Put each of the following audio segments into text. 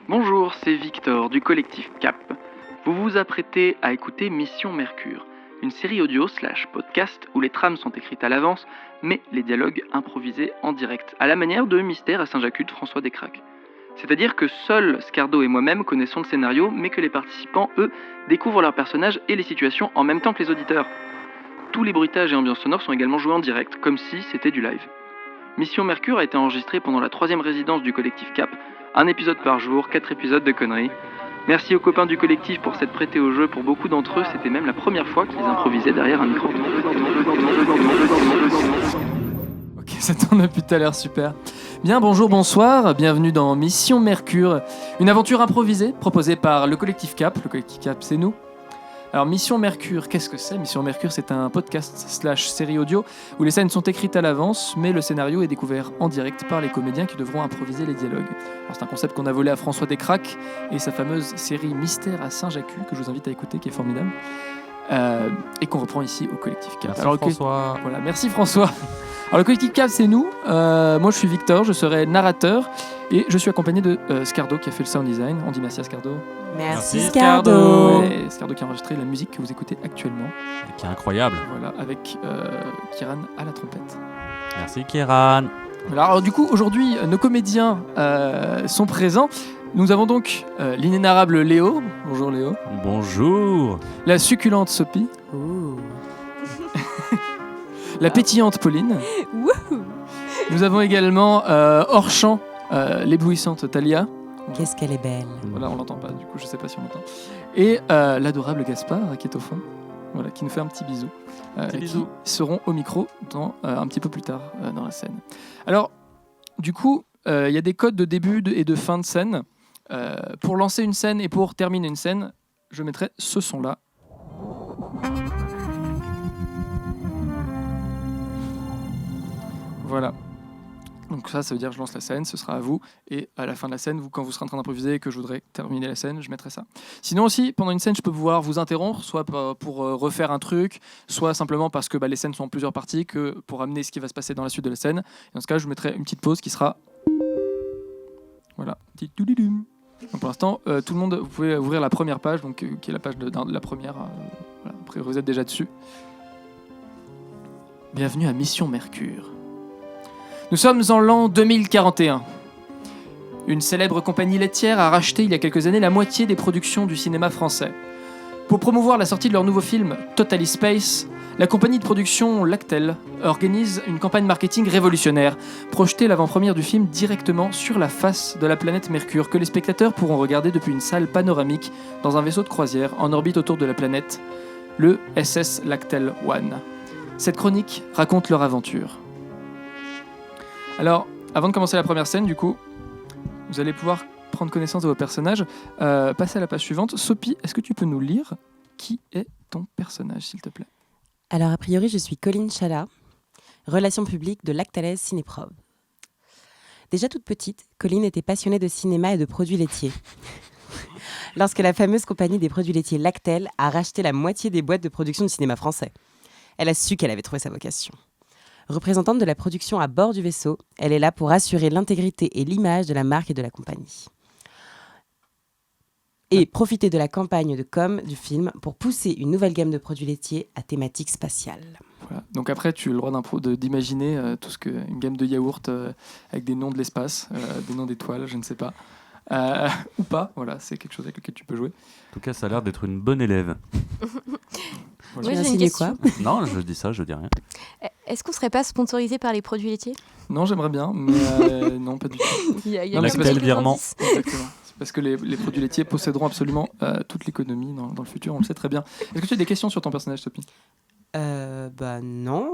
Bonjour, c'est Victor du collectif CAP. Vous vous apprêtez à écouter Mission Mercure, une série audio / podcast où les trames sont écrites à l'avance, mais les dialogues improvisés en direct, à la manière de Mystère à Saint-Jacques de François Descraques. C'est-à-dire que seuls Scardo et moi-même connaissons le scénario, mais que les participants, eux, découvrent leurs personnages et les situations en même temps que les auditeurs. Tous les bruitages et ambiances sonores sont également joués en direct, comme si c'était du live. Mission Mercure a été enregistrée pendant la 3e résidence du collectif CAP, un épisode par jour, 4 épisodes de conneries. Merci aux copains du collectif pour s'être prêtés au jeu. Pour beaucoup d'entre eux, c'était même la première fois qu'ils improvisaient derrière un micro. Ok, ça tourne depuis tout à l'heure, super. Bien, bonjour, bonsoir, bienvenue dans Mission Mercure, une aventure improvisée proposée par le collectif CAP. Le collectif CAP, c'est nous. Alors, Mission Mercure, qu'est-ce que c'est ? Mission Mercure, c'est un podcast / série audio où les scènes sont écrites à l'avance, mais le scénario est découvert en direct par les comédiens qui devront improviser les dialogues. Alors, c'est un concept qu'on a volé à François Descraques et sa fameuse série Mystère à Saint-Jacques, que je vous invite à écouter, qui est formidable, et qu'on reprend ici au collectif CAP. Merci Alors, François. Voilà, merci François. Alors, le collectif CAP, c'est nous. Moi, je suis Victor, je serai narrateur et je suis accompagné de Scardo qui a fait le sound design. On dit merci à Scardo. Merci Scardo. Ouais, Scardo qui a enregistré la musique que vous écoutez actuellement. Qui est incroyable. Voilà, avec Kiran à la trompette. Merci Kéran. Alors du coup, aujourd'hui, nos comédiens sont présents. Nous avons donc l'inénarrable Léo. Bonjour Léo. Bonjour. La succulente Sophie. Ouh. La pétillante Pauline. Wouhou. Nous avons également hors champ l'éblouissante Talia. Qu'est-ce qu'elle est belle. Voilà, on l'entend pas, du coup, je sais pas si on l'entend. Et l'adorable Gaspard, qui est au fond, voilà, qui nous fait un petit bisou. Petit bisou. Qui seront au micro un petit peu plus tard dans la scène. Alors, du coup, il y a des codes de début et de fin de scène. Pour lancer une scène et pour terminer une scène, je mettrai ce son-là. Voilà. Donc ça veut dire que je lance la scène, ce sera à vous. Et à la fin de la scène, quand vous serez en train d'improviser et que je voudrais terminer la scène, je mettrai ça. Sinon aussi, pendant une scène, je peux pouvoir vous interrompre, soit pour refaire un truc, soit simplement parce que les scènes sont en plusieurs parties, que pour amener ce qui va se passer dans la suite de la scène. Et dans ce cas, je mettrai une petite pause qui sera... Voilà. Petit toulidoum. Donc pour l'instant, tout le monde, vous pouvez ouvrir la première page, donc, qui est la page de la première. Voilà. Après, vous êtes déjà dessus. Bienvenue à Mission Mercure. Nous sommes en l'an 2041. Une célèbre compagnie laitière a racheté il y a quelques années la moitié des productions du cinéma français. Pour promouvoir la sortie de leur nouveau film Totally Space, la compagnie de production Lactel organise une campagne marketing révolutionnaire, projeter l'avant-première du film directement sur la face de la planète Mercure, que les spectateurs pourront regarder depuis une salle panoramique dans un vaisseau de croisière en orbite autour de la planète, le SS Lactel One. Cette chronique raconte leur aventure. Alors, avant de commencer la première scène, du coup, vous allez pouvoir prendre connaissance de vos personnages. Passez à la page suivante. Sophie, est-ce que tu peux nous lire qui est ton personnage, s'il te plaît ? Alors, a priori, je suis Colline Chala, relations publiques de Lactalaise Cinéprov. Déjà toute petite, Colline était passionnée de cinéma et de produits laitiers. Lorsque la fameuse compagnie des produits laitiers Lactel a racheté la moitié des boîtes de production de cinéma français, elle a su qu'elle avait trouvé sa vocation. Représentante de la production à bord du vaisseau, elle est là pour assurer l'intégrité et l'image de la marque et de la compagnie. Et profiter de la campagne de com du film pour pousser une nouvelle gamme de produits laitiers à thématique spatiale. Voilà. Donc après, tu as le droit d'imaginer tout ce que une gamme de yaourts avec des noms de l'espace, des noms d'étoiles, je ne sais pas. Ou pas, voilà, c'est quelque chose avec lequel tu peux jouer. En tout cas, ça a l'air d'être une bonne élève. Voilà. Moi, j'ai une question. Quoi non, je dis ça, je dis rien. Est-ce qu'on ne serait pas sponsorisé par les produits laitiers ? Non, j'aimerais bien, mais non, pas du tout. Il y a Non, mais c'est Lactel virement. Exactement. C'est parce que les produits laitiers posséderont absolument toute l'économie dans le futur, on le sait très bien. Est-ce que tu as des questions sur ton personnage, Sophie ? Non,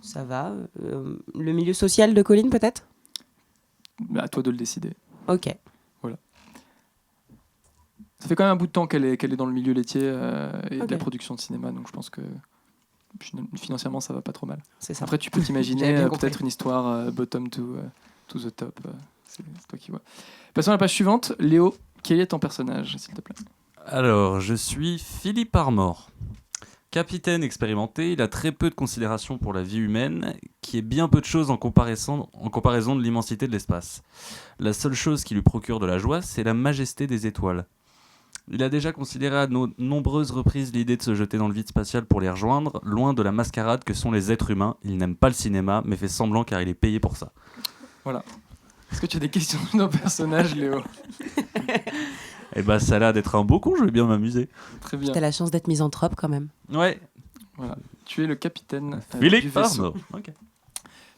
ça va. Le milieu social de Colline, peut-être ? À toi de le décider. Ok. Ça fait quand même un bout de temps qu'elle est dans le milieu laitier et de Ok. la production de cinéma, donc je pense que financièrement ça va pas trop mal. C'est ça. Après tu peux J'avais t'imaginer bien compris. peut-être une histoire bottom to the top, c'est toi qui vois. Passons à la page suivante. Léo, quel est ton personnage, s'il te plaît ? Alors, je suis Philippe Armor. Capitaine expérimenté, il a très peu de considération pour la vie humaine, qui est bien peu de choses en comparaison de l'immensité de l'espace. La seule chose qui lui procure de la joie, c'est la majesté des étoiles. Il a déjà considéré à nombreuses reprises l'idée de se jeter dans le vide spatial pour les rejoindre, loin de la mascarade que sont les êtres humains. Il n'aime pas le cinéma, mais fait semblant car il est payé pour ça. Voilà. Est-ce que tu as des questions sur nos personnages, Léo? Eh ben, ça a l'air d'être un beau con, je vais bien m'amuser. Très bien. T'as la chance d'être misanthrope quand même. Ouais. Voilà. Tu es le capitaine du Philippe vaisseau. Arnaud. Ok.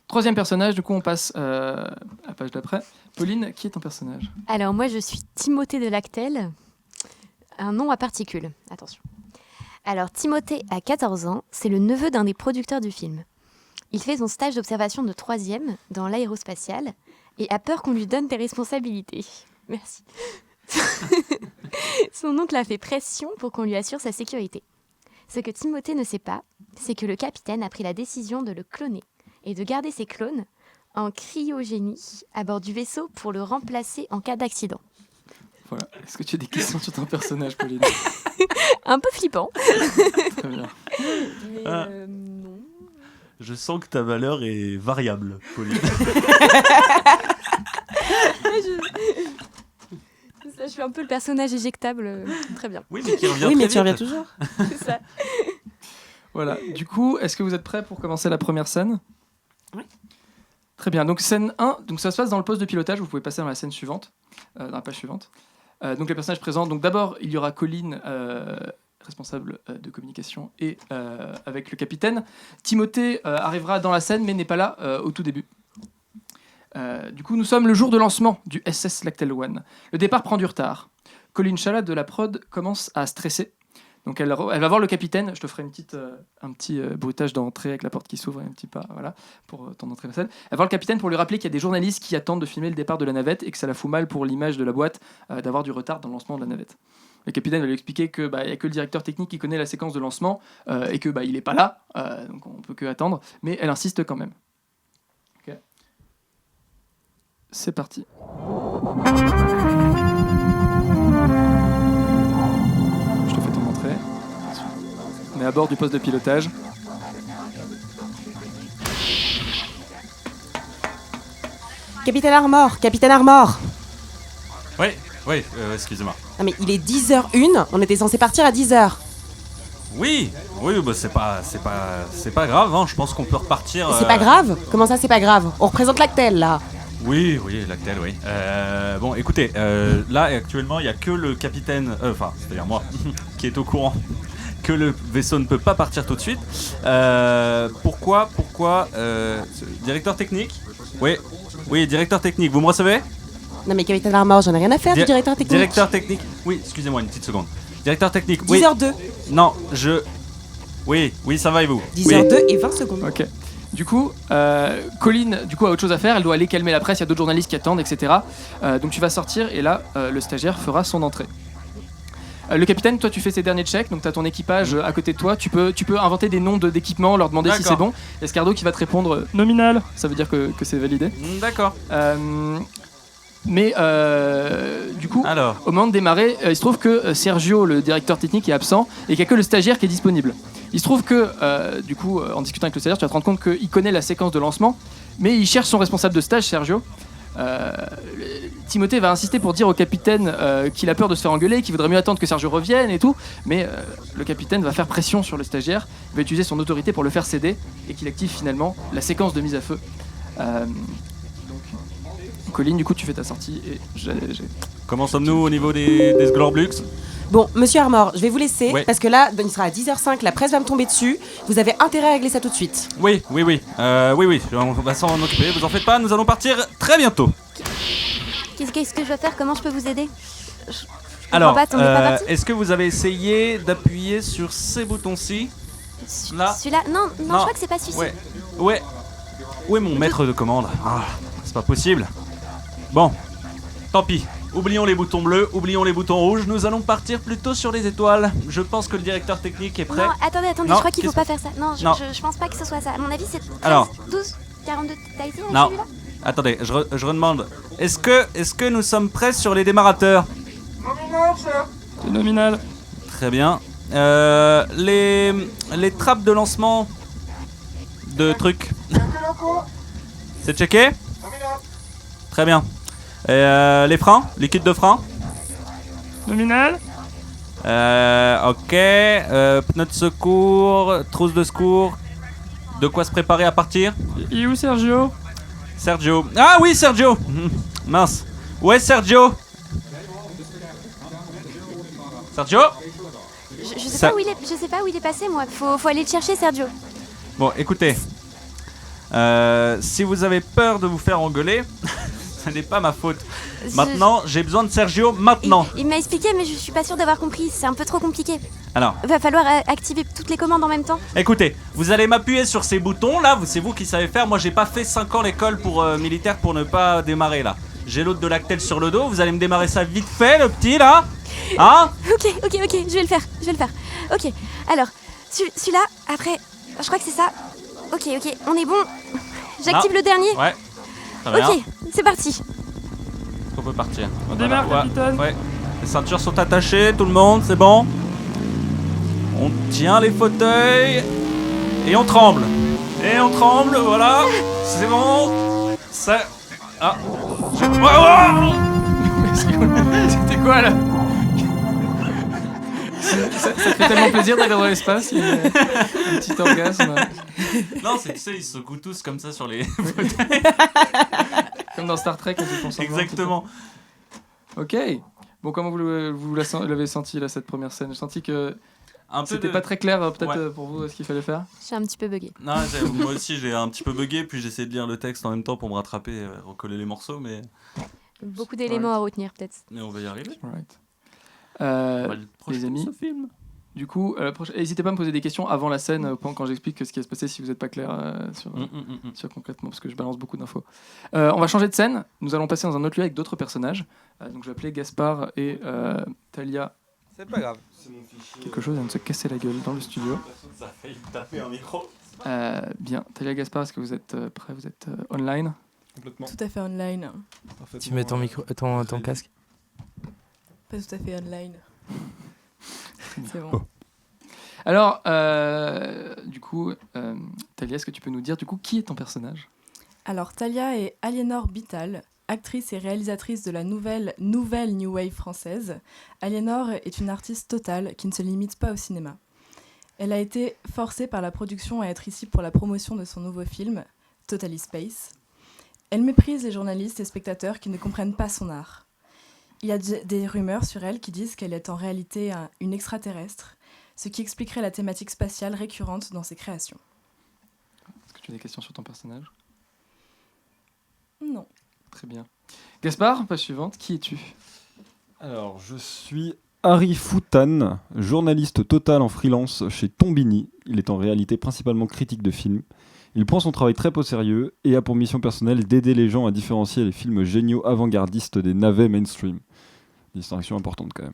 Troisième personnage, du coup, on passe à la page d'après. Pauline, qui est ton personnage? Alors moi je suis Timothée de Lactel, un nom à particules, attention. Alors Timothée a 14 ans, c'est le neveu d'un des producteurs du film. Il fait son stage d'observation de 3e dans l'aérospatiale et a peur qu'on lui donne des responsabilités. Merci. Son oncle a fait pression pour qu'on lui assure sa sécurité. Ce que Timothée ne sait pas, c'est que le capitaine a pris la décision de le cloner et de garder ses clones en cryogénie à bord du vaisseau pour le remplacer en cas d'accident. Voilà. Est-ce que tu as des questions sur ton personnage, Pauline? Un peu flippant. Très bien. Mais Ah. non. Je sens que ta valeur est variable, Pauline. Ça, je suis un peu le personnage éjectable. Très bien. Oui, mais qui revient Oui, mais très tu reviens vite. toujours. C'est ça. Voilà. Du coup, est-ce que vous êtes prêts pour commencer la première scène? Oui. Très bien. Donc, scène 1, donc ça se passe dans le poste de pilotage. Vous pouvez passer dans la scène suivante, dans la page suivante. Donc, les personnages présents. Donc, d'abord, il y aura Colline, responsable de communication, et avec le capitaine. Timothée arrivera dans la scène, mais n'est pas là au tout début. Du coup, nous sommes le jour de lancement du SS Lactel One. Le départ prend du retard. Colline Chala de la prod commence à stresser. Donc elle va voir le capitaine. Je te ferai un petit bruitage d'entrée avec la porte qui s'ouvre et un petit pas, voilà, pour ton entrée dans la scène. Elle va voir le capitaine pour lui rappeler qu'il y a des journalistes qui attendent de filmer le départ de la navette et que ça la fout mal pour l'image de la boîte d'avoir du retard dans le lancement de la navette. Le capitaine va lui expliquer qu'il n'y a que le directeur technique qui connaît la séquence de lancement et que il n'est pas là, donc on ne peut que attendre. Mais elle insiste quand même. Okay. C'est parti. Je te fais ton entrée. On est à bord du poste de pilotage. Capitaine Armor, Capitaine Armor. Oui, excusez-moi. Non mais il est 10h01, on était censé partir à 10h. Oui, bah c'est pas grave, hein. Je pense qu'on peut repartir. C'est pas grave? Comment ça c'est pas grave? On représente Lactel là. Oui, Lactel, oui. Bon, écoutez, là actuellement, il y a que le capitaine, c'est-à-dire moi, qui est au courant que le vaisseau ne peut pas partir tout de suite. Pourquoi directeur technique? Oui, directeur technique. Vous me recevez? Non mais Capitaine Armor, j'en ai rien à faire du directeur technique. Directeur technique. Oui, excusez-moi une petite seconde. Directeur technique. Oui. 10h02. Non, Oui, ça va et vous? 10h02 et 20 secondes. Ok. Du coup, Colline a autre chose à faire. Elle doit aller calmer la presse. Il y a d'autres journalistes qui attendent, etc. Donc tu vas sortir et là, le stagiaire fera son entrée. Le capitaine, toi, tu fais ses derniers checks. Donc tu as ton équipage à côté de toi. Tu peux inventer des noms d'équipements, leur demander si c'est bon. Escardo qui va te répondre nominal. Ça veut dire que c'est validé. D'accord. Mais du coup, Alors. au moment de démarrer, il se trouve que Sergio, le directeur technique, est absent et qu'il n'y a que le stagiaire qui est disponible. Il se trouve que, du coup, en discutant avec le stagiaire, tu vas te rendre compte qu'il connaît la séquence de lancement, mais il cherche son responsable de stage, Sergio. Timothée va insister pour dire au capitaine qu'il a peur de se faire engueuler, qu'il vaudrait mieux attendre que Sergio revienne et tout, mais le capitaine va faire pression sur le stagiaire, il va utiliser son autorité pour le faire céder et qu'il active finalement la séquence de mise à feu. Colline, du coup, tu fais ta sortie et Comment sommes-nous au niveau des Sglorblux? Bon, monsieur Armor, je vais vous laisser Ouais. parce que là, il sera à 10h05, la presse va me tomber dessus. Vous avez intérêt à régler ça tout de suite. Oui. On va s'en occuper, vous en faites pas, nous allons partir très bientôt. Qu'est-ce que je dois faire? Comment je peux vous aider? Alors, pas, on n'est pas parti. est-ce que vous avez essayé d'appuyer sur ces boutons-ci? Là. Celui-là? Non, je crois que c'est pas celui-ci. Ouais. Où est mon maître de commande? Ah, c'est pas possible. Bon, tant pis. Oublions les boutons bleus, oublions les boutons rouges. Nous allons partir plutôt sur les étoiles. Je pense que le directeur technique est prêt. Non, attendez, Non, je crois qu'il faut qu'est-ce- pas faire ça. Non, Non. je pense pas que ce soit ça. À mon avis, c'est 13, Alors. 12, 42. T'as essayé Non. celui-là? Attendez, je redemande. Est-ce que nous sommes prêts sur les démarrateurs? C'est nominal. Très bien. Les trappes de lancement de trucs. C'est checké? Très bien. Et les freins? Liquide de frein? Nominal. Ok. Pneus de secours, trousse de secours. De quoi se préparer à partir? Et où Sergio? Sergio. Ah oui, Sergio. Mince. Où est Sergio? Sergio? Je sais pas où il est. Je sais pas où il est passé, moi. Faut aller le chercher, Sergio. Bon, écoutez. Si vous avez peur de vous faire engueuler, ce n'est pas ma faute. Maintenant, j'ai besoin de Sergio maintenant. Il m'a expliqué, mais je suis pas sûre d'avoir compris. C'est un peu trop compliqué. Alors, Va falloir activer toutes les commandes en même temps. écoutez, vous allez m'appuyer sur ces boutons là, c'est vous qui savez faire. Moi, j'ai pas fait 5 ans l'école pour militaire pour ne pas démarrer là. J'ai l'autre de Lactel sur le dos, vous allez me démarrer ça vite fait, le petit là. Hein? Ok, je vais le faire. Ok, alors, celui-là, après, je crois que c'est ça. Ok, on est bon. J'active le dernier. Ouais. Très bien. Ok, c'est parti. On peut partir. On démarre, capitaine. Ouais. Les ceintures sont attachées, tout le monde, c'est bon. On tient les fauteuils et on tremble. Voilà. C'est bon. Ça. Ah. C'était quoi là? Ça fait tellement plaisir d'aller dans l'espace, un petit orgasme. Non, c'est tu sais, ils se secouent tous comme ça sur les. Comme dans Star Trek, quand ils font semblant. Exactement. Ok. Bon, comment vous l'avez senti là, cette première scène? J'ai senti que c'était pas très clair peut-être pour vous ce qu'il fallait faire. Je suis un petit peu buggée. Non, moi aussi j'ai un petit peu bugué, puis j'essaie de lire le texte en même temps pour me rattraper, recoller les morceaux, mais Beaucoup d'éléments à retenir, peut-être. on va y arriver. Right. On va le projeter, les amis, ce film. Du coup, n'hésitez pas à me poser des questions avant la scène quand j'explique ce qui va se passer si vous n'êtes pas clair sur concrètement, parce que je balance beaucoup d'infos. On va changer de scène. Nous allons passer dans un autre lieu avec d'autres personnages. Donc je vais appeler Gaspard et Talia. C'est pas grave. Quelque chose vient de se casser la gueule dans le studio. Ça a failli taper un micro. Bien, Talia, Gaspard, est-ce que vous êtes prêts? Vous êtes online? Complètement. Tout à fait online. Tu mets ton micro, ton casque. Pas tout à fait online. C'est bon. Oh. Alors, du coup, Talia, est-ce que tu peux nous dire du coup qui est ton personnage? Alors, Talia est Aliénor Bittal, actrice et réalisatrice de la nouvelle New Wave française. Aliénor est une artiste totale qui ne se limite pas au cinéma. Elle a été forcée par la production à être ici pour la promotion de son nouveau film, Totally Space. Elle méprise les journalistes et spectateurs qui ne comprennent pas son art. Il y a des rumeurs sur elle qui disent qu'elle est en réalité une extraterrestre, ce qui expliquerait la thématique spatiale récurrente dans ses créations. Est-ce que tu as des questions sur ton personnage? Non. Très bien. Gaspard, page suivante, qui es-tu? Alors, je suis Harry Foutan, journaliste total en freelance chez Tombini. Il est en réalité principalement critique de films. Il prend son travail très au sérieux et a pour mission personnelle d'aider les gens à différencier les films géniaux avant-gardistes des navets mainstream. Distinction importante quand même.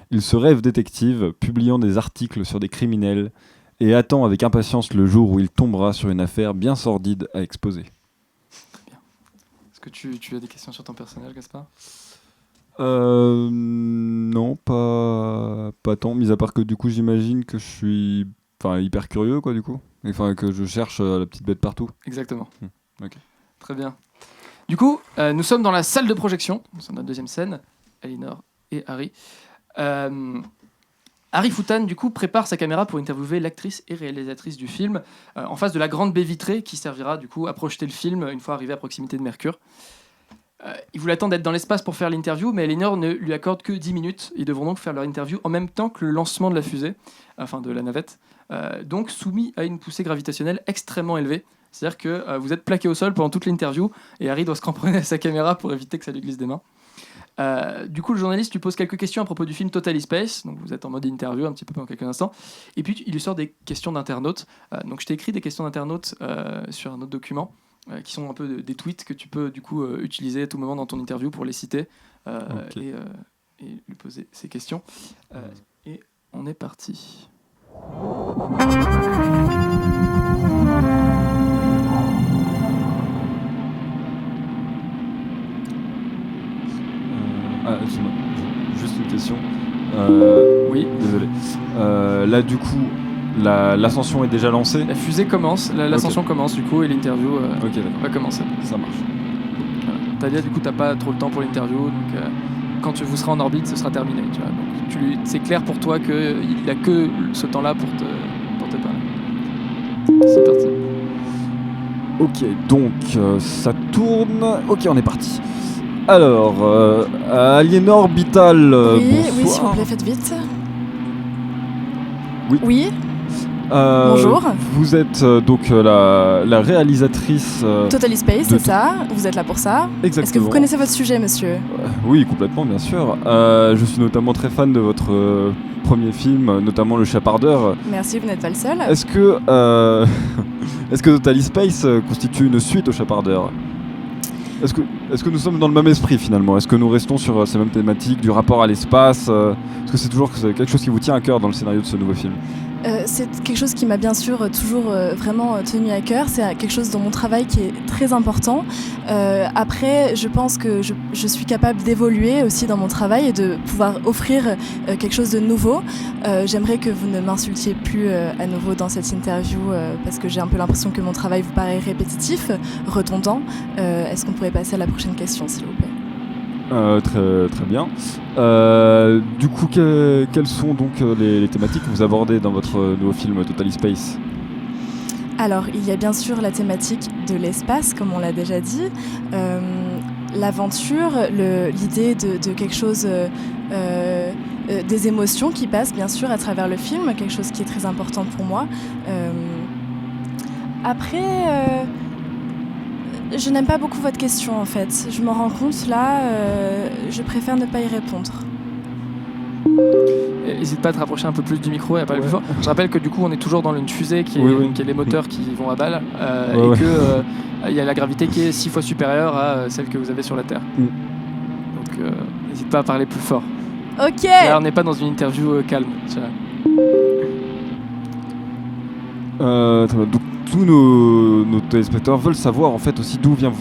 Il se rêve détective, publiant des articles sur des criminels et attend avec impatience le jour où il tombera sur une affaire bien sordide à exposer. Très bien. Est-ce que tu as des questions sur ton personnage, Gaspard? Non, pas tant, mis à part que du coup j'imagine que je suis hyper curieux quoi du coup. Enfin que je cherche la petite bête partout. Exactement. Ok. Très bien. Du coup, nous sommes dans la salle de projection. Nous sommes dans la deuxième scène. Aliénor et Harry. Harry Foutan, du coup, prépare sa caméra pour interviewer l'actrice et réalisatrice du film en face de la grande baie vitrée qui servira du coup à projeter le film une fois arrivé à proximité de Mercure. Il voulait attendre d'être dans l'espace pour faire l'interview, mais Aliénor ne lui accorde que 10 minutes. Ils devront donc faire leur interview en même temps que le lancement de la fusée, enfin de la navette, donc soumis à une poussée gravitationnelle extrêmement élevée. C'est-à-dire que vous êtes plaqué au sol pendant toute l'interview et Harry doit se cramponner à sa caméra pour éviter que ça lui glisse des mains. Du coup, le journaliste lui pose quelques questions à propos du film Totally Space. Donc, vous êtes en mode interview un petit peu pendant quelques instants. Et puis, il lui sort des questions d'internautes. Donc, je t'ai écrit des questions d'internautes sur un autre document qui sont un peu des tweets que tu peux du coup utiliser à tout moment dans ton interview pour les citer et lui poser ces questions. Et on est parti. Juste une question. Oui. Désolé. Là, du coup, l'ascension est déjà lancée. La fusée commence, l'ascension commence du coup et l'interview Ok, d'accord. va commencer. Ça marche. Voilà. Talia, du coup, t'as pas trop le temps pour l'interview, donc quand vous serez en orbite, ce sera terminé. Tu vois. Donc, c'est clair pour toi qu'il a que ce temps-là pour te parler. C'est parti. Ok, donc ça tourne. Ok, on est parti. Alors, Aliénor Orbital. Oui, s'il bonsoir. vous plaît, faites vite. Oui. Oui. Bonjour. Vous êtes donc la réalisatrice. Totally Space, c'est ça. Vous êtes là pour ça. Exactement. Est-ce que vous connaissez votre sujet, monsieur? Oui, complètement, bien sûr. Je suis notamment très fan de votre premier film, notamment Le Chapardeur. Merci, vous n'êtes pas le seul. Est-ce que Totally Space constitue une suite au Chapardeur? Est-ce que nous sommes dans le même esprit finalement? Est-ce que nous restons sur ces mêmes thématiques du rapport à l'espace? Est-ce que c'est toujours quelque chose qui vous tient à cœur dans le scénario de ce nouveau film? C'est quelque chose qui m'a bien sûr toujours vraiment tenu à cœur. C'est quelque chose dans mon travail qui est très important. Après, je pense que je suis capable d'évoluer aussi dans mon travail et de pouvoir offrir quelque chose de nouveau. J'aimerais que vous ne m'insultiez plus à nouveau dans cette interview parce que j'ai un peu l'impression que mon travail vous paraît répétitif, redondant. Est-ce qu'on pourrait passer à la prochaine question, s'il vous plaît? Très bien. Du coup, quelles sont donc les thématiques que vous abordez dans votre nouveau film Totally Space? Alors, il y a bien sûr la thématique de l'espace, comme on l'a déjà dit, l'aventure, l'idée de quelque chose, des émotions qui passent bien sûr à travers le film, quelque chose qui est très important pour moi. Après, je n'aime pas beaucoup votre question en fait. Je m'en rends compte là, je préfère ne pas y répondre. N'hésite pas à te rapprocher un peu plus du micro et à parler plus fort. Je rappelle que du coup on est toujours dans une fusée qui est les moteurs qui vont à balle et que il y a la gravité qui est 6 fois supérieure à celle que vous avez sur la Terre. Donc n'hésite pas à parler plus fort. Ok. Là on n'est pas dans une interview calme. Donc tous nos téléspectateurs veulent savoir en fait aussi d'où vient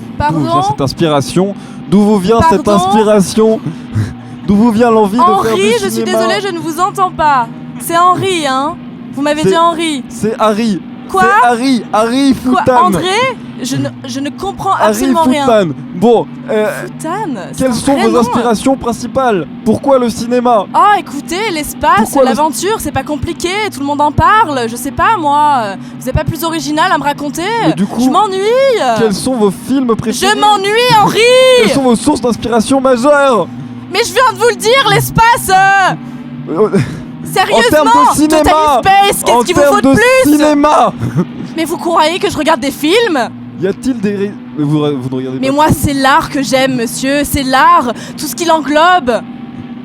cette inspiration. D'où vous vient cette inspiration? D'où vous vient l'envie de faire du cinéma? Henri, je suis désolée, je ne vous entends pas. C'est Henri, hein? Vous m'avez dit Henri. C'est Harry. Quoi? C'est Harry Foutane. Quoi, André? Je ne comprends absolument Harry rien. Foutane. Bon, Foutane? quelles sont vos inspirations principales? Pourquoi le cinéma? Oh, écoutez, l'espace, l'aventure, c'est pas compliqué, tout le monde en parle, je sais pas moi. Vous n'êtes pas plus original à me raconter? Mais du coup, je m'ennuie. Quels sont vos films préférés? Je m'ennuie, Henri. Quelles sont vos sources d'inspiration majeures? Mais je viens de vous le dire, l'espace. Sérieusement, en termes de cinéma, Totally Space, qu'est-ce qu'il vous faut de plus? Cinéma. Mais vous croyez que je regarde des films? Y a-t-il des... Vous ne regardez Mais pas. moi, c'est l'art que j'aime, monsieur, c'est l'art, tout ce qui l'englobe.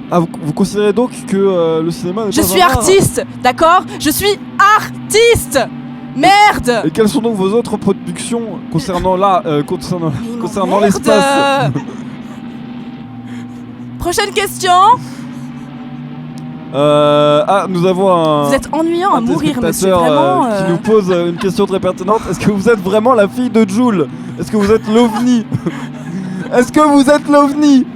Ah, vous considérez donc que le cinéma n'est Je pas suis un art? artiste, d'accord? Je suis artiste. Merde. Et quelles sont donc vos autres productions concernant l'espace? Prochaine question. Nous avons un... Vous êtes ennuyant à mourir, monsieur, vraiment. Qui nous pose une question très pertinente. Est-ce que vous êtes vraiment la fille de Jules? Est-ce que vous êtes l'OVNI? Est-ce que vous êtes l'OVNI?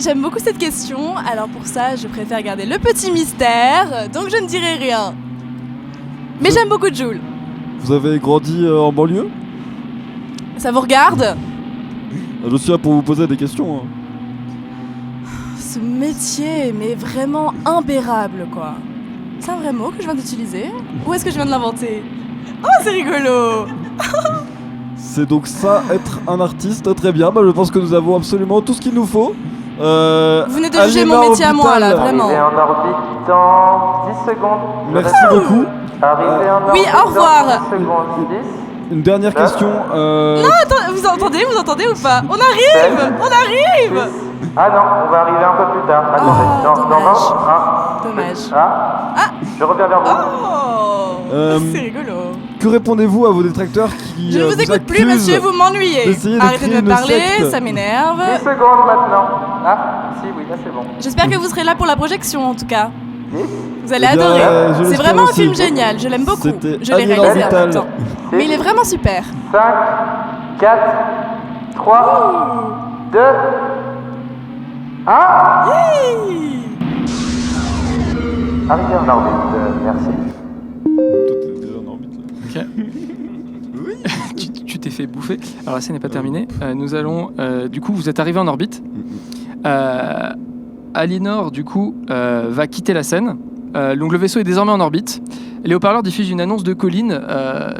J'aime beaucoup cette question, alors pour ça, je préfère garder le petit mystère, donc je ne dirai rien. Mais j'aime beaucoup Jules. Vous avez grandi en banlieue? Ça vous regarde? Je suis là pour vous poser des questions. Ce métier mais vraiment imbérable, quoi. C'est un vrai mot que je viens d'utiliser? Ou est-ce que je viens de l'inventer? Oh, c'est rigolo. C'est donc ça, être un artiste. Très bien, je pense que nous avons absolument tout ce qu'il nous faut. Vous venez de juger mon métier à moi, là, vraiment. Arrivé en orbite dans 10 secondes. Merci beaucoup. Arrivé en Oui, orbite au revoir. dans 10 secondes. 10. Une dernière question. Non, attends, vous entendez ou pas? On arrive. Ah non, on va arriver un peu plus tard. Attendez, Dommage. Je reviens vers vous. Oh, c'est rigolo. Que répondez-vous à vos détracteurs qui Je ne vous écoute plus, monsieur, vous m'ennuyez. d'essayer de Arrêtez de créer me une parler, secte. ça m'énerve. 10 secondes maintenant. Si, oui, là c'est bon. J'espère que vous serez là pour la projection, en tout cas. 10. Vous allez Eh bien, adorer. je C'est l'espère vraiment un aussi. film génial, je l'aime beaucoup. C'était Je l'ai Aliénor réalisé en même Orbital. temps. Mais il est vraiment super. 5, 4, 3, 2, 1. Arrivé en orbite, merci. Toi, t'es déjà en orbite là. Ok. Tu t'es fait bouffer. Alors la scène n'est pas terminée. Nous allons. Du coup, vous êtes arrivé en orbite. Aliénor, du coup, va quitter la scène. Donc le vaisseau est désormais en orbite. Les haut-parleurs diffusent une annonce de Colline,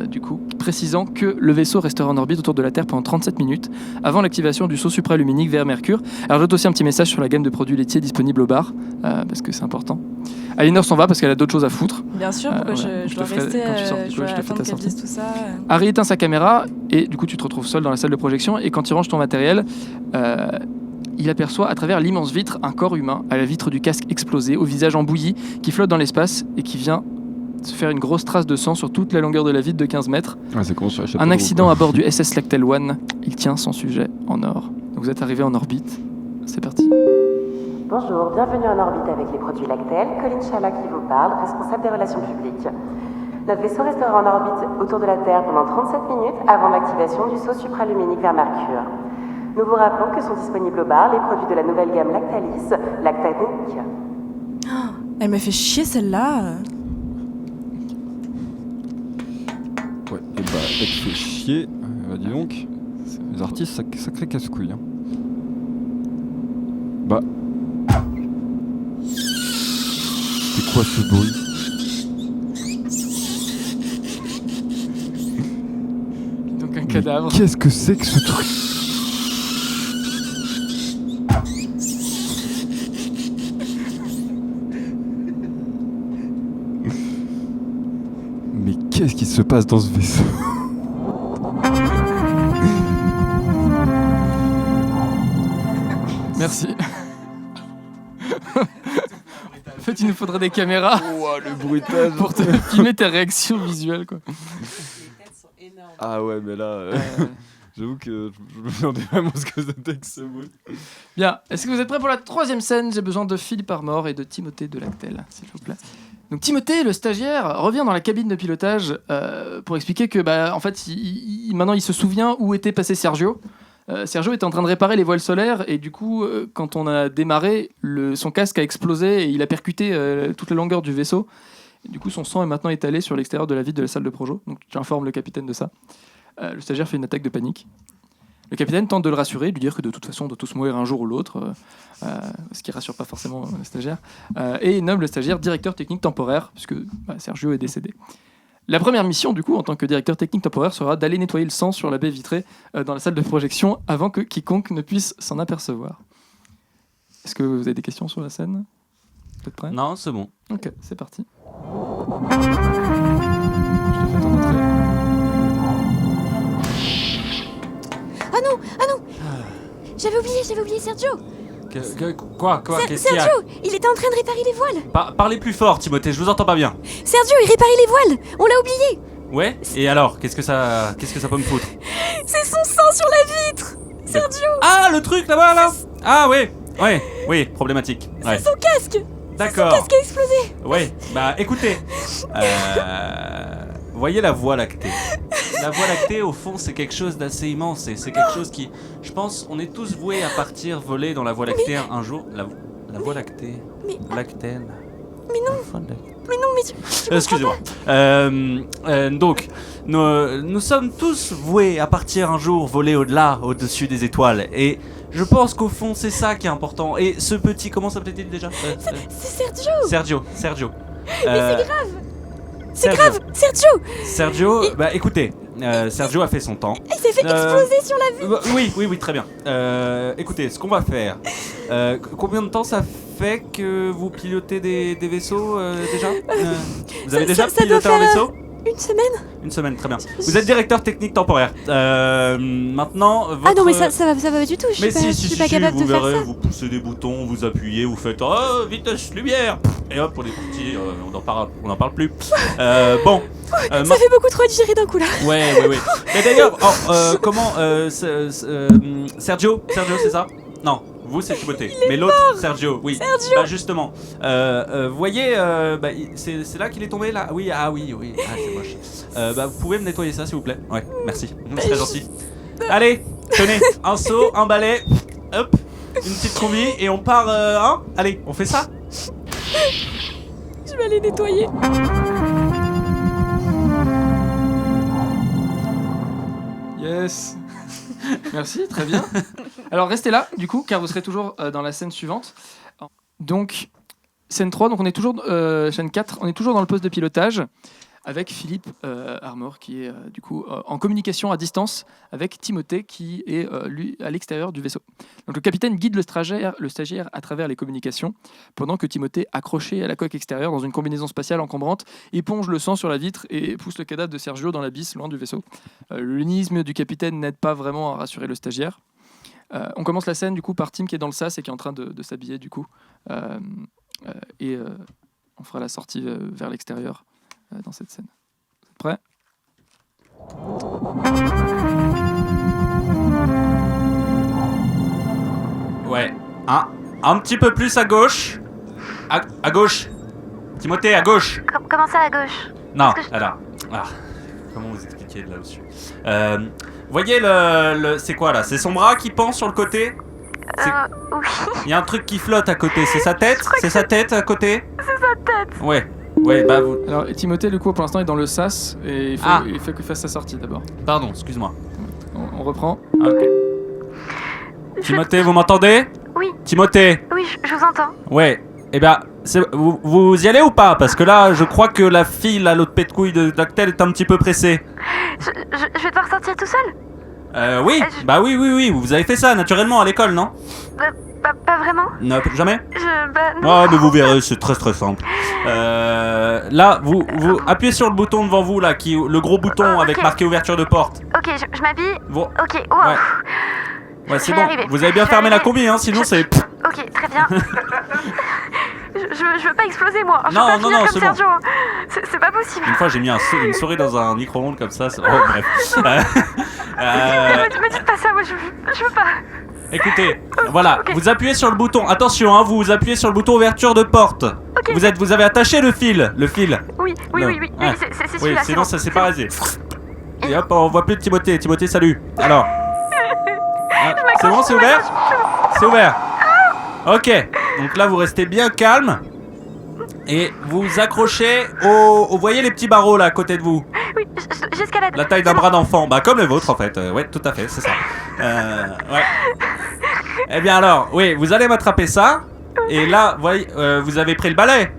du coup, précisant que le vaisseau restera en orbite autour de la Terre pendant 37 minutes avant l'activation du saut supraluminique vers Mercure. Alors j'ajoute aussi un petit message sur la gamme de produits laitiers disponibles au bar, parce que c'est important. Aliénor s'en va parce qu'elle a d'autres choses à foutre. Bien sûr, pourquoi voilà. je dois rester à la fin qu'elle dise tout ça. Harry éteint sa caméra et du coup tu te retrouves seul dans la salle de projection et quand tu ranges ton matériel, il aperçoit à travers l'immense vitre un corps humain à la vitre du casque explosé, au visage embouilli, qui flotte dans l'espace et qui vient se faire une grosse trace de sang sur toute la longueur de la vitre de 15 mètres. Ouais, c'est con, sur la chapeau Un de accident roue, à bord du SS Lactel One, il tient son sujet en or. Donc vous êtes arrivé en orbite, c'est parti. Bonjour, bienvenue en orbite avec les produits Lactel. Colline Chala qui vous parle, responsable des relations publiques. Notre vaisseau restera en orbite autour de la Terre pendant 37 minutes avant l'activation du saut supraluminique vers Mercure. Nous vous rappelons que sont disponibles au bar les produits de la nouvelle gamme Lactalis, Lactanic. Oh, elle me fait chier celle-là. Ouais, et bah, elle te fait chier. Bah, dis donc, les artistes, sacré casse-couille. Hein. Bah. C'est quoi ce bruit? Donc un cadavre. Qu'est-ce que c'est que ce truc? Mais qu'est-ce qui se passe dans ce vaisseau? Merci. En fait, il nous faudrait des caméras Le bruitage. pour te filmer tes réactions visuelles, quoi. Ah ouais, mais là, j'avoue que je me demandais vraiment ce que c'était que ce bruit. Bien, est-ce que vous êtes prêts pour la troisième scène? J'ai besoin de Philippe Armor et de Timothée Delactel, s'il vous plaît. Donc Timothée, le stagiaire, revient dans la cabine de pilotage pour expliquer que, en fait, maintenant il se souvient où était passé Sergio. Sergio était en train de réparer les voiles solaires et du coup, quand on a démarré, son casque a explosé et il a percuté toute la longueur du vaisseau. Et du coup, son sang est maintenant étalé sur l'extérieur de la vitre de la salle de projo. Donc tu informes le capitaine de ça. Le stagiaire fait une attaque de panique. Le capitaine tente de le rassurer, lui dire que de toute façon on doit tous mourir un jour ou l'autre, ce qui rassure pas forcément le stagiaire, et il nomme le stagiaire directeur technique temporaire, puisque Sergio est décédé. La première mission, du coup, en tant que directeur technique temporaire, sera d'aller nettoyer le sang sur la baie vitrée dans la salle de projection avant que quiconque ne puisse s'en apercevoir. Est-ce que vous avez des questions sur la scène? Vous êtes prêts? Non, c'est bon. Ok, c'est parti. Je te fais ton entrée. Ah non J'avais oublié Sergio. Quoi Qu'est-ce qu'il y a? Sergio, il était en train de réparer les voiles. Parlez plus fort, Timothée, je vous entends pas bien. Sergio, il réparait les voiles. On l'a oublié. Ouais? Et alors, qu'est-ce que ça peut me foutre? C'est son sang sur la vitre. Sergio, Ah, le truc là-bas, là! Ah, oui, problématique. Ouais. c'est son casque. D'accord. Son casque a explosé. Ouais, bah écoutez, voyez la Voie lactée. La Voie lactée, au fond, c'est quelque chose d'assez immense. Et c'est quelque chose qui, je pense, on est tous voués à partir voler dans la Voie lactée un jour. La Voie lactée. Lactelle. Mais non. Mais non, mais tu Excusez-moi. Donc, nous sommes tous voués à partir un jour voler au-delà, au-dessus des étoiles. Et je pense qu'au fond, c'est ça qui est important. Et ce petit, comment s'appelait-il déjà? C'est Sergio. Sergio. Mais c'est grave. C'est grave, Sergio. Sergio, bah écoutez, Sergio a fait son temps. Il s'est fait exploser sur la vue. Oui, très bien. Écoutez, ce qu'on va faire. Combien de temps ça fait que vous pilotez des vaisseaux déjà? Vous avez déjà piloté un vaisseau? Une semaine, très bien. Vous êtes directeur technique temporaire. Maintenant, votre... Ah non, mais ça va pas du tout. Je suis pas capable vous de faire verrez, ça. vous poussez des boutons, vous appuyez, vous faites vitesse lumière, et hop, on est parti. On n'en parle plus. Bon. Ça fait beaucoup trop à digérer d'un coup là. Ouais. Mais d'ailleurs, comment Sergio, c'est ça? Non. Vous, c'est Timothée. Mais l'autre, Sergio, oui. Sergio. Bah justement, voyez, c'est là qu'il est tombé, là. Oui. Ah, c'est moche. Vous pouvez me nettoyer ça, s'il vous plaît? Ouais, merci. C'est très gentil. Allez, tenez, un seau, un balai, hop, une petite combi, et on part, Allez, on fait ça? Je vais aller nettoyer. Yes. Merci, très bien. Alors restez là, du coup, car vous serez toujours dans la scène suivante. Donc, scène 3, donc on est toujours, scène 4, on est toujours dans le poste de pilotage, avec Philippe Armor, qui est du coup en communication à distance avec Timothée, qui est lui à l'extérieur du vaisseau. Donc le capitaine guide le stagiaire à travers les communications, pendant que Timothée, accroché à la coque extérieure dans une combinaison spatiale encombrante, éponge le sang sur la vitre et pousse le cadavre de Sergio dans l'abysse loin du vaisseau. L'unisme du capitaine n'aide pas vraiment à rassurer le stagiaire. On commence la scène du coup par Tim qui est dans le sas et qui est en train de s'habiller du coup. On fera la sortie vers l'extérieur dans cette scène. Vous êtes prêts ? Ouais. Un petit peu plus à gauche. À gauche. Timothée, à gauche. Comment ça à gauche? Non, alors. Comment vous expliquer de là-dessus voyez le c'est quoi là? C'est son bras qui pend sur le côté? Oui. Il y a un truc qui flotte à côté, c'est sa tête? C'est sa tête à côté? C'est sa tête. Ouais, bah vous... Alors Timothée, du coup, pour l'instant, est dans le sas et il faut qu'il fasse sa sortie d'abord. Pardon, excuse-moi. On reprend. Ok. Timothée, vous m'entendez? Oui. Timothée? Oui, je vous entends. Ouais, eh bien, vous y allez ou pas? Parce que là, je crois que la fille, là, l'autre pet de couille de Dactel est un petit peu pressée. Je vais devoir sortir tout seul? Oui, bah oui, vous avez fait ça naturellement à l'école, non? Pas vraiment. Non, jamais? Non. Ah, mais vous verrez, c'est très simple. Là, vous appuyez sur le bouton devant vous, là, le gros bouton avec marqué ouverture de porte. Ok, je m'habille. Bon. Ok, wow. Ouais, c'est Je vais bon. arriver. Vous avez bien fermé la combi, hein, sinon c'est... Ok, très bien. je veux pas exploser, moi. Je veux Non, pas non, finir non, comme c'est Sergio. C'est pas possible. Une fois, j'ai mis une souris dans un micro-ondes comme ça. Oh, bref. Me dites pas ça, moi je veux pas. Écoutez, voilà, vous appuyez sur le bouton. Attention, hein, vous appuyez sur le bouton ouverture de porte. Okay. Vous avez attaché le fil. Oui. Ouais. C'est Oui, celui-là. sinon c'est ça s'est pas rasé. Et hop, on voit plus de Timothée. Timothée, salut. Alors. C'est bon, c'est ouvert? C'est ouvert. Ok, donc là vous restez bien calme. Et vous accrochez vous voyez les petits barreaux là à côté de vous? Oui, j'escalade. La taille d'un bras d'enfant, bah comme le vôtre en fait. Ouais, tout à fait, c'est ça. Ouais. Eh bien alors, oui, vous allez m'attraper ça. Et là, voyez, vous avez pris le balai?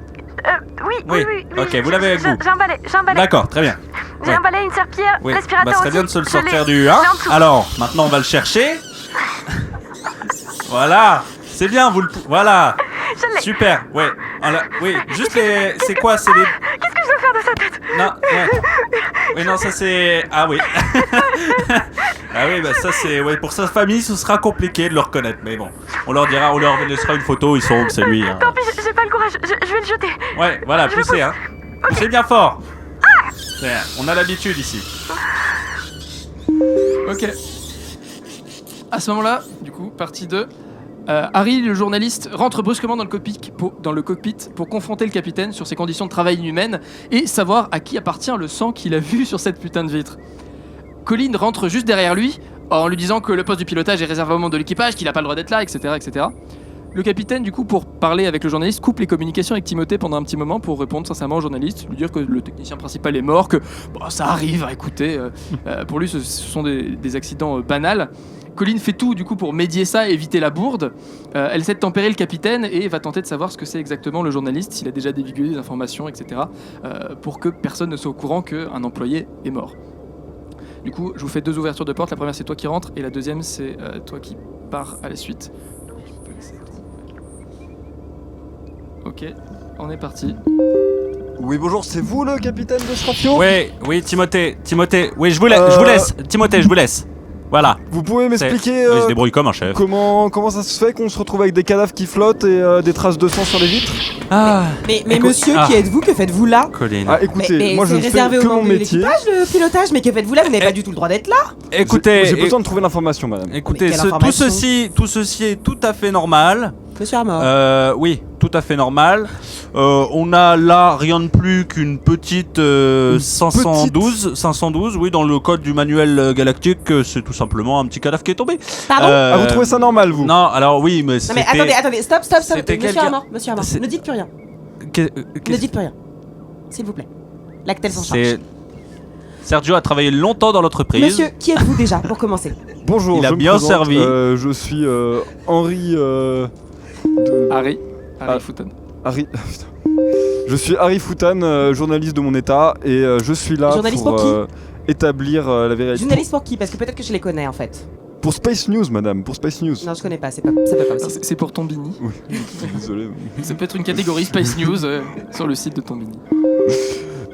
Oui. Ok, vous l'avez avec vous. J'ai un balai. D'accord, très bien. J'ai un balai, une serpillière, Oui, respirateur bah, ce serait aussi. bien de se le Je sortir l'ai. du 1. Alors, maintenant on va le chercher. Voilà, c'est bien, voilà. Je l'ai. Super, ouais. Oui, juste les... C'est quoi? C'est les... Qu'est-ce que je dois faire de sa tête? Non, ouais. Oui, non, ça c'est... Ah oui. Ah oui, bah ça c'est... Ouais, pour sa famille, ce sera compliqué de le reconnaître. Mais bon, on leur laissera une photo, ils sauront que c'est lui. Hein. Tant pis, j'ai pas le courage, je vais le jeter. Ouais, voilà, poussez, hein. Poussez bien fort. On a l'habitude ici. Ok. À ce moment-là, du coup, partie 2. Harry, le journaliste, rentre brusquement dans le cockpit pour confronter le capitaine sur ses conditions de travail inhumaines et savoir à qui appartient le sang qu'il a vu sur cette putain de vitre. Colin rentre juste derrière lui en lui disant que le poste du pilotage est réservé aux membres de l'équipage, qu'il n'a pas le droit d'être là, etc., etc. Le capitaine, du coup, pour parler avec le journaliste, coupe les communications avec Timothée pendant un petit moment pour répondre sincèrement au journaliste, lui dire que le technicien principal est mort, que ça arrive, écoutez, pour lui ce sont des accidents banals. Colin fait tout du coup pour médier ça et éviter la bourde. Elle essaie de tempérer le capitaine et va tenter de savoir ce que c'est exactement le journaliste, s'il a déjà divulgué des informations, etc. Pour que personne ne soit au courant qu'un employé est mort. Du coup, je vous fais 2 ouvertures de porte. La première c'est toi qui rentres et la deuxième c'est toi qui pars à la suite. Ok, on est parti. Oui, bonjour, c'est vous le capitaine de Scorpio? Oui, Timothée, oui, je vous laisse, Timothée, je vous laisse. Voilà. Vous pouvez m'expliquer je débrouille comme un chef. comment ça se fait qu'on se retrouve avec des cadavres qui flottent et des traces de sang sur les vitres? Mais monsieur, qui êtes-vous? Que faites-vous là? Colin. Ah, écoutez, moi je c'est fais réservé que aux mon membres de métier. l'équipage, le pilotage, mais que faites-vous là? Vous n'avez pas du tout le droit d'être là. Écoutez, J'ai besoin de trouver l'information, madame. Écoutez, Mais quelle tout information? ceci est tout à fait normal. Monsieur Armor. Oui, tout à fait normal. On a là rien de plus qu'une petite 512, oui, dans le code du manuel galactique, c'est tout simplement un petit cadavre qui est tombé. Pardon? Vous trouvez ça normal, vous? Non, alors oui, mais Non c'était... mais attendez, stop. c'était Monsieur quelqu'un- Armor, ne dites plus rien. Ne dites plus rien. S'il vous plaît. Lactel s'en charge. Sergio a travaillé longtemps dans l'entreprise. Monsieur, qui êtes-vous déjà pour commencer? Bonjour, Il a je me bien présente, servi. je suis Henri. Harry Ah. Fouton. Harry. Putain. Je suis Harry Foutan, journaliste de mon état, et je suis là Journaliste pour pour qui établir la vérité. Journaliste pour qui? Parce que peut-être que je les connais en fait. Pour Space News, madame, pour Space News. Non, je connais pas, c'est pas comme ça. C'est pour Tombini. Oui, désolé. Ça peut être une catégorie Space News sur le site de Tombini.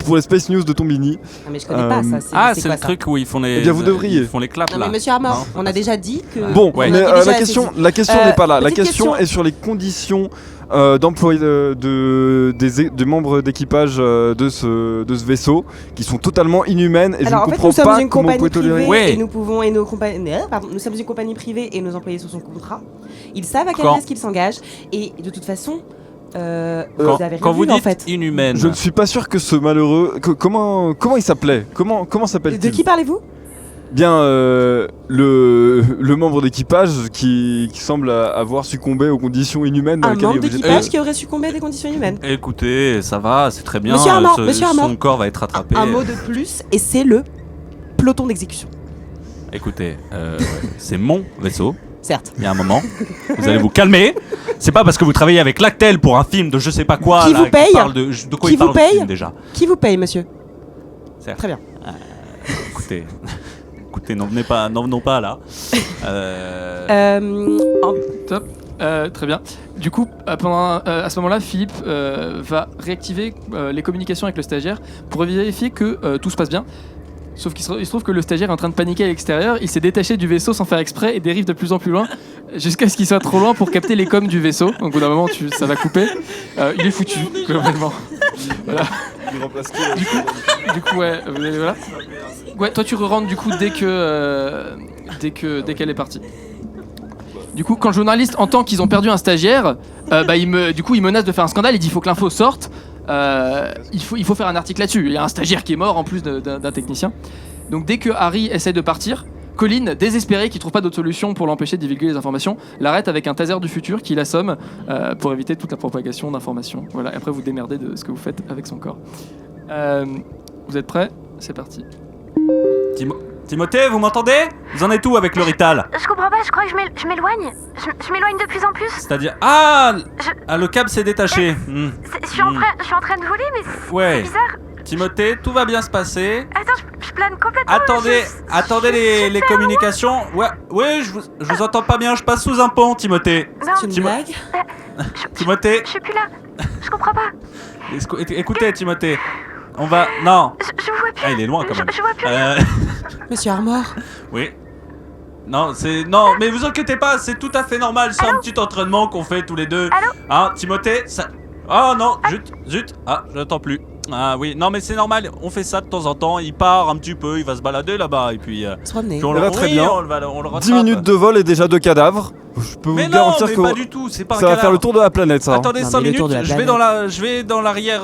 Pour les Space News de Tombini. Non, mais je connais pas ça. C'est quoi, le truc où ils font les. Eh bien, vous devriez. Ils font les claps Non, là. mais monsieur Armor, Non. on a déjà dit que. Bon, Ouais. mais On a déjà la question n'est pas là. La petite question est sur les conditions d'emploi des membres d'équipage de ce vaisseau qui sont totalement inhumaines et Alors je en ne fait, nous comprends sommes pas une comment vous compagnie pouvez tolérer. privée Ouais. et nous pouvons nous sommes une compagnie privée et nos employés sont sous contrat. Ils savent à quel Quand- risque ils s'engagent et de toute façon, vous quand avez rien Quand vous vu en dites fait. inhumaine. Je ne suis pas sûr que ce malheureux. Comment il s'appelait Comment s'appelle-t-il? De qui parlez-vous? Bien le membre d'équipage qui semble avoir succombé aux conditions inhumaines dans Un lesquelles membre il est obligé de d'équipage travailler. qui aurait succombé à des conditions inhumaines. Écoutez, ça va, c'est très bien. Monsieur Armand, monsieur Armand. Son corps va être rattrapé. Un mot de plus et c'est le peloton d'exécution. Écoutez, c'est mon vaisseau. Certes. Il y a un moment, vous allez vous calmer. C'est pas parce que vous travaillez avec Lactel pour un film de je sais pas quoi. Qui là, vous paye parle de quoi Qui il parle vous le paye film, déjà. Qui vous paye, monsieur? Certes. Très bien. Écoutez, n'en venons pas là. Très bien. Du coup, à ce moment-là, Philippe va réactiver les communications avec le stagiaire pour vérifier que tout se passe bien. Sauf qu'il se trouve que le stagiaire est en train de paniquer à l'extérieur, il s'est détaché du vaisseau sans faire exprès et dérive de plus en plus loin jusqu'à ce qu'il soit trop loin pour capter les coms du vaisseau. Donc au bout d'un moment, ça va couper. Il est foutu, globalement. Voilà. Du coup, ouais, voilà. Ouais, toi tu re-rentres du coup dès qu'elle est partie. Du coup, quand le journaliste entend qu'ils ont perdu un stagiaire, il menace de faire un scandale. Il dit il faut que l'info sorte. Il faut faire un article là-dessus. Il y a un stagiaire qui est mort en plus d'un technicien. Donc dès que Harry essaie de partir, Colin, désespéré, qui trouve pas d'autre solution pour l'empêcher de divulguer les informations, l'arrête avec un taser du futur qui l'assomme pour éviter toute la propagation d'informations. Voilà. Et après vous démerdez de ce que vous faites avec son corps. Vous êtes prêts? C'est parti. Timothée, vous m'entendez? Vous en êtes où avec le Rital? Je comprends pas, je crois que je m'éloigne. Je m'éloigne de plus en plus. C'est-à-dire... le câble s'est détaché. Je suis en train de voler, mais Ouais. c'est bizarre. Timothée, tout va bien se passer. Attends, je plane complètement. Attendez les communications. Ouais, je vous entends pas bien, je passe sous un pont, Timothée. C'est une blague? Timothée, Je suis plus là. Je comprends pas. écoutez, Timothée. On va... Non. Je vois plus. Ah, il est loin quand même. Je vois plus. Monsieur Armor? Oui. Non, mais vous inquiétez pas, c'est tout à fait normal, c'est un petit entraînement qu'on fait tous les deux. Allô? Hein, Timothée, ça... Oh non, zut. Ah, je n'entends plus. Ah oui, non mais c'est normal, on fait ça de temps en temps, il part un petit peu, il va se balader là-bas et puis... Se promener. puis on Ça va très bien. on le rattrape. 10 minutes de vol et déjà 2 cadavres. Je peux Mais vous non, garantir mais que pas du tout, c'est pas un ça va faire cadavre. le tour de la planète, ça. Attendez Non, 5 mais le minutes, tour de la je vais planète. dans l'arrière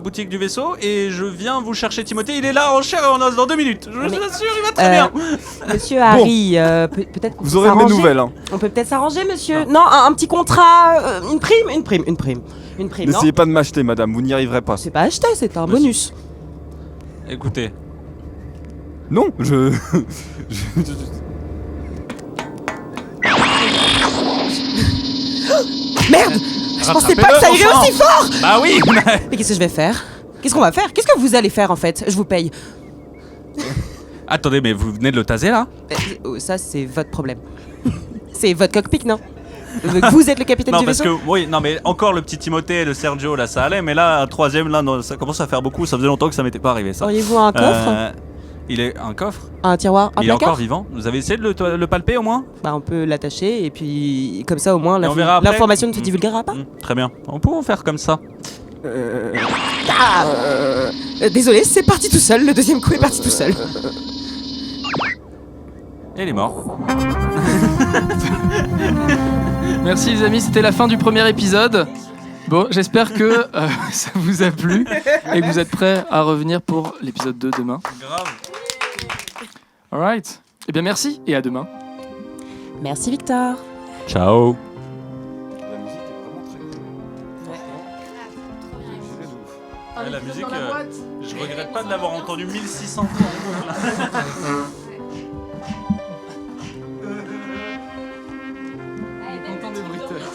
boutique du vaisseau et je viens vous chercher Timothée. Il est là en chair et en os dans 2 minutes. Je vous assure, il va très bien. Monsieur Harry, peut-être qu'on Vous peut aurez mes s'arranger. nouvelles. Hein. On peut peut-être s'arranger, monsieur. Non, un petit contrat, une prime, non? N'essayez pas de m'acheter, madame, vous n'y arriverez pas. C'est pas acheté, c'est un Monsieur. bonus. Écoutez, Non, je... Merde! Je pensais pas que ça irait aussi fort! bah oui. Mais qu'est-ce que je vais faire? Qu'est-ce qu'on va faire? Qu'est-ce que vous allez faire en fait? Je vous paye. Attendez, mais vous venez de le taser là? Ça, c'est votre problème. C'est votre cockpit, non? Vous êtes le capitaine Non, du parce vaisseau? que, oui, non, mais encore le petit Timothée et le Sergio, là, ça allait, mais là, un troisième, là, non, ça commence à faire beaucoup, ça faisait longtemps que ça m'était pas arrivé, ça. Auriez-vous un coffre? Il est un coffre? Un tiroir? Un Il est encore placard? vivant? Vous avez essayé de le palper au moins? Bah, on peut l'attacher et puis comme ça au moins Et on verra après. l'information ne se divulguera pas. Très bien, on peut en faire comme ça. Désolé, c'est parti tout seul, le deuxième coup est parti tout seul. Et il est mort. Merci les amis, c'était la fin du premier épisode. Bon, j'espère que ça vous a plu et que vous êtes prêts à revenir pour l'épisode 2 demain. Grave. Alright. Eh bien merci et à demain. Merci Victor. Ciao. La musique est vraiment très cool. Ouais, la musique, je regrette pas de l'avoir entendue 1600 fois. Content des bruiteurs.